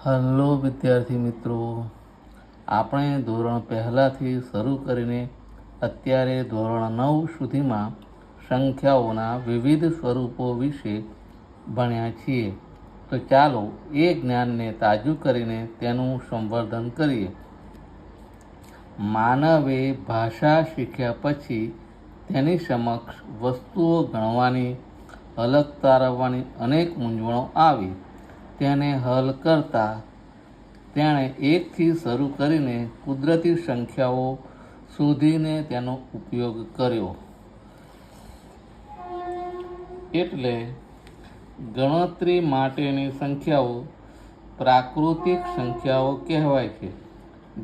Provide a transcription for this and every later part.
Hello વિદ્યાર્થી મિત્રો, આપણે ધોરણ પહેલાથી શરૂ કરીને અત્યારે ધોરણ 9 સુધીમાં સંખ્યાઓના વિવિધ સ્વરૂપો વિશે ભણ્યા છીએ. તો ચાલો એ જ્ઞાનને તાજું કરીને તેનું સંવર્ધન કરીએ. માનવે ભાષા શીખ્યા પછી તેની સમક્ષ વસ્તુઓ ગણવાની, અલગ તારવવાની અનેક મૂંઝવણો આવી. તેને હલ કરતા તેણે 1થી શરૂ કરીને કુદરતી સંખ્યાઓ શોધીને તેનો ઉપયોગ કર્યો. એટલે ગણતરી માટેની સંખ્યાઓ પ્રાકૃતિક સંખ્યાઓ કહેવાય છે,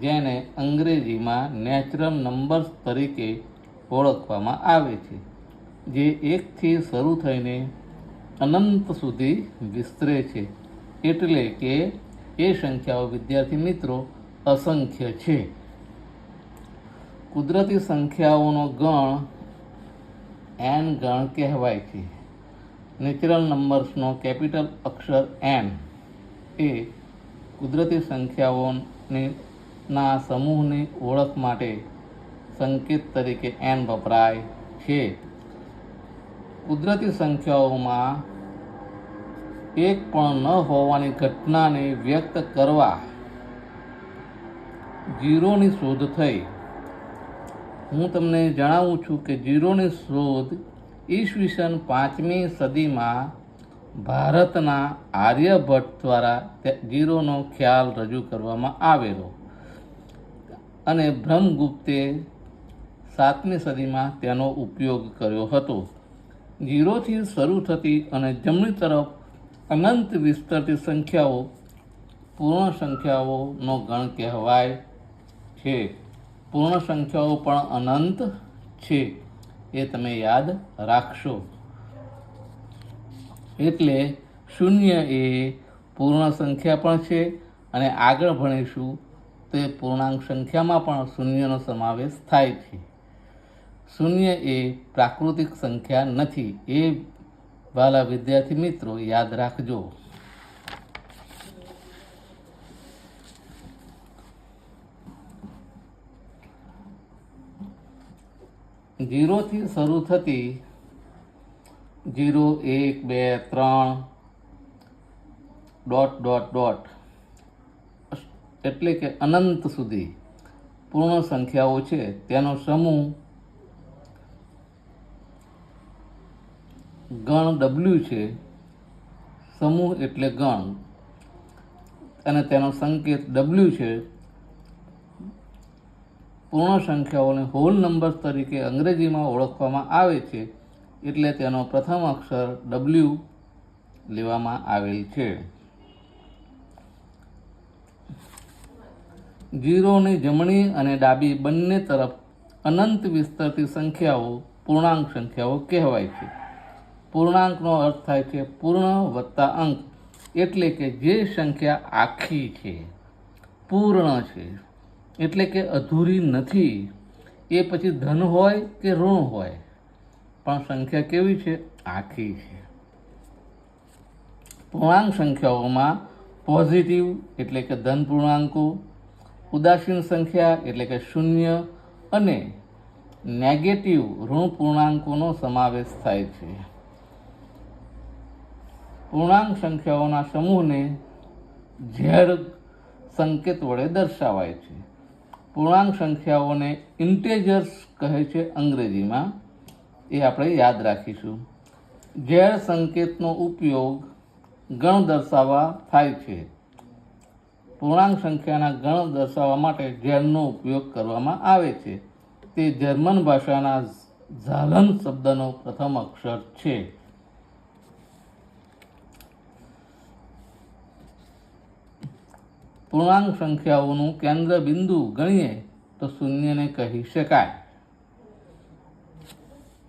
જેને અંગ્રેજીમાં નેચરલ નંબર્સ તરીકે ઓળખવામાં આવે છે, જે 1થી શરૂ થઈને અનંત સુધી વિસ્તરે છે. એટલે કે એ સંખ્યાઓ વિદ્યાર્થી મિત્રો અસંખ્ય છે. કુદરતી સંખ્યાઓનો ગણ n ગણ કહેવાય છે. નેચરલ નંબર્સનો કેપિટલ અક્ષર n એ કુદરતી સંખ્યાઓના સમૂહની ઓળખ માટે સંકેત તરીકે n વપરાય છે. કુદરતી સંખ્યાઓમાં એક પણ ન હોવાની ઘટનાને વ્યક્ત કરવા ઝીરોની શોધ થઈ. હું તમને જણાવું છું કે ઝીરોની શોધ ઈસવીસન 5મી સદીમાં ભારતના આર્યભટ્ટ દ્વારા ઝીરોનો ખ્યાલ રજૂ કરવામાં આવેલો અને બ્રહ્મગુપ્તે 7મી સદીમાં તેનો ઉપયોગ કર્યો હતો. ઝીરોથી શરૂ થતી અને જમણી તરફ અનંત વિસ્તરતી સંખ્યાઓ પૂર્ણ સંખ્યાઓનો ગણ કહેવાય છે. પૂર્ણ સંખ્યાઓ પણ અનંત છે, એ તમે યાદ રાખશો. એટલે શૂન્ય એ પૂર્ણ સંખ્યા પણ છે અને આગળ ભણીશું તે પૂર્ણાંક સંખ્યામાં પણ શૂન્યનો સમાવેશ થાય છે. શૂન્ય એ પ્રાકૃતિક સંખ્યા નથી, એ વાલા વિદ્યાર્થી મિત્રો યાદ રાખજો. ઝીરોથી શરૂ થતી 0, 1, 2, 3... એટલે કે અનંત સુધી પૂર્ણ સંખ્યાઓ છે, તેનો સમૂહ ગણ W છે. સમૂહ એટલે ગણ અને તેનો સંકેત W છે. પૂર્ણ સંખ્યાઓને હોલ નંબર્સ તરીકે અંગ્રેજીમાં ઓળખવામાં આવે છે, એટલે તેનો પ્રથમ અક્ષર W લેવામાં આવેલ છે. ઝીરોની જમણી અને ડાબી બંને તરફ અનંત વિસ્તરતી સંખ્યાઓ પૂર્ણાંક સંખ્યાઓ કહેવાય છે. પૂર્ણાંકનો અર્થ થાય છે પૂર્ણ વત્તા અંક, એટલે કે જે સંખ્યા આખી છે, પૂર્ણ છે, એટલે કે અધૂરી નથી. એ પછી ધન હોય કે ઋણ હોય, પણ સંખ્યા કેવી છે? આખી છે. પૂર્ણાંક સંખ્યાઓમાં પોઝિટિવ એટલે કે ધન પૂર્ણાંકો, ઉદાસીન સંખ્યા એટલે કે શૂન્ય અને નેગેટિવ ઋણ પૂર્ણાંકોનો સમાવેશ થાય છે. પૂર્ણાંક સંખ્યાઓના સમૂહને ઝેડ સંકેત વડે દર્શાવાય છે. પૂર્ણાંક સંખ્યાઓને ઇન્ટેજર્સ કહે છે અંગ્રેજીમાં, એ આપણે યાદ રાખીશું. ઝેડ સંકેતનો ઉપયોગ ગણ દર્શાવવા થાય છે. પૂર્ણાંક સંખ્યાના ગણ દર્શાવવા માટે ઝેડનો ઉપયોગ કરવામાં આવે છે. તે જર્મન ભાષાના ઝાલન શબ્દનો પ્રથમ અક્ષર છે. પૂર્ણાંક સંખ્યાઓનું કેન્દ્ર બિંદુ ગણીએ તો શૂન્યને કહી શકાય.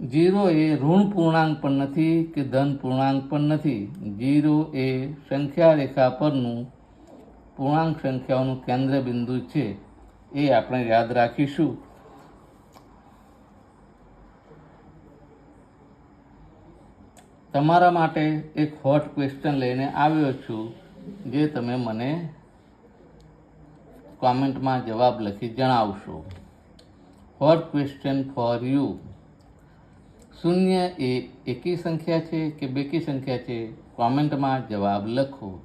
0 એ ઋણ પૂર્ણાંક પણ નથી કે ધન પૂર્ણાંક પણ નથી. 0 એ સંખ્યા રેખા પરનું પૂર્ણાંક સંખ્યાઓનું કેન્દ્ર બિંદુ છે, એ આપણે યાદ રાખીશું. તમારા માટે એક હોટ ક્વેશ્ચન લઈને આવ્યો છું, જે તમે મને કોમેન્ટમાં જવાબ લખી જણાવશો. What question for you? શૂન્ય એ એકી સંખ્યા છે કે બેકી સંખ્યા છે? કોમેન્ટમાં જવાબ લખો.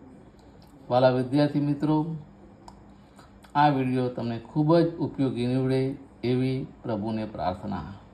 વાલા વિદ્યાર્થી મિત્રો, આ વિડીયો તમને ખૂબ જ ઉપયોગી નીવડે એવી પ્રભુને પ્રાર્થના.